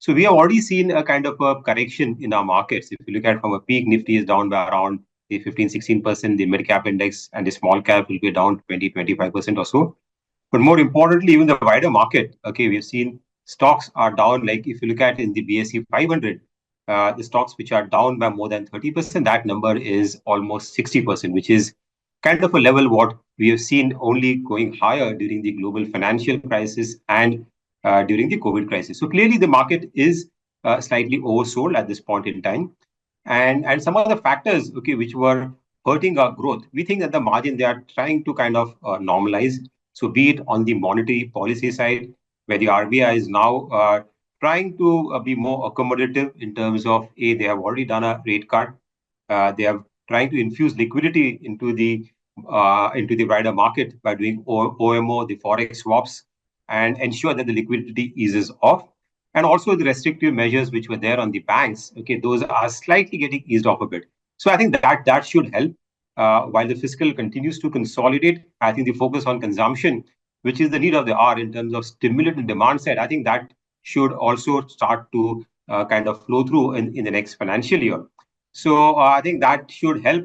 So we have already seen a kind of a correction in our markets. If you look at from a peak, Nifty is down by around the 15-16%. The mid cap index and the small cap will be down 20-25% or so. But more importantly, even the wider market, okay, we've seen stocks are down. Like if you look at in the BSE 500, the stocks which are down by more than 30%, that number is almost 60%, which is kind of a level what we have seen only going higher during the global financial crisis and during the COVID crisis. So clearly the market is slightly oversold at this point in time. And some of the factors, okay, which were hurting our growth, we think that the margin they are trying to kind of normalize. So be it on the monetary policy side, where the RBI is now trying to be more accommodative in terms of they have already done a rate cut. They are trying to infuse liquidity into the wider market by doing OMO, the forex swaps, and ensure that the liquidity eases off. And also the restrictive measures which were there on the banks, okay, those are slightly getting eased off a bit. So I think that should help. While the fiscal continues to consolidate, I think the focus on consumption, which is the need of the hour in terms of stimulate and demand side, I think that should also start to kind of flow through in the next financial year. So I think that should help.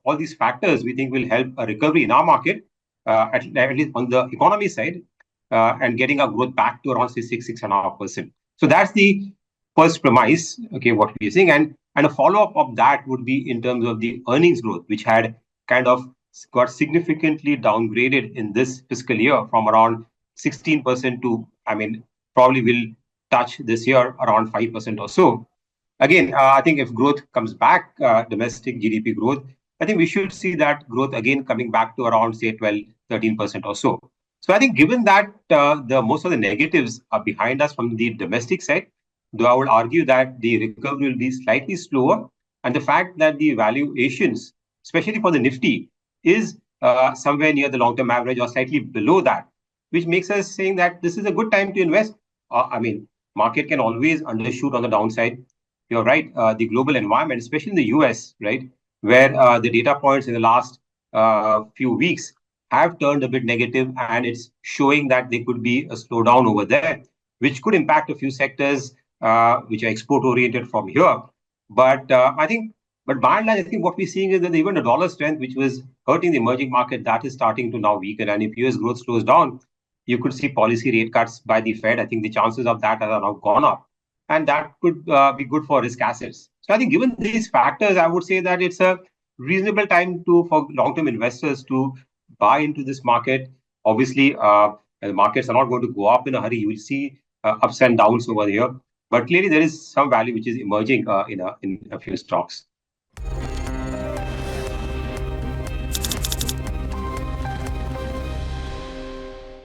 All these factors we think will help a recovery in our market, at least on the economy side, and getting our growth back to around say 6.5%. So that's the first premise. Okay, what we're seeing, and a follow up of that would be in terms of the earnings growth, which had kind of got significantly downgraded in this fiscal year from around 16% to, I mean, probably will touch this year around 5% or so. Again, I think if growth comes back, domestic GDP growth, I think we should see that growth again coming back to around say 12, 13% or so. So I think given that the most of the negatives are behind us from the domestic side, though I would argue that the recovery will be slightly slower, and the fact that the valuations, especially for the Nifty, is somewhere near the long-term average or slightly below that, which makes us saying that this is a good time to invest. I mean, market can always undershoot on the downside. You're right. The global environment, especially in the US, right, where the data points in the last few weeks have turned a bit negative, and it's showing that there could be a slowdown over there, which could impact a few sectors which are export oriented from here. But I think, but by and large, I think what we're seeing is that even the dollar strength, which was hurting the emerging market, that is starting to now weaken. And if US growth slows down, you could see policy rate cuts by the Fed. I think the chances of that are now gone up, and that could be good for risk assets. So I think given these factors, I would say that it's a reasonable time to for long-term investors to buy into this market. Obviously, the markets are not going to go up in a hurry. You will see ups and downs over here, but clearly there is some value which is emerging in a few stocks.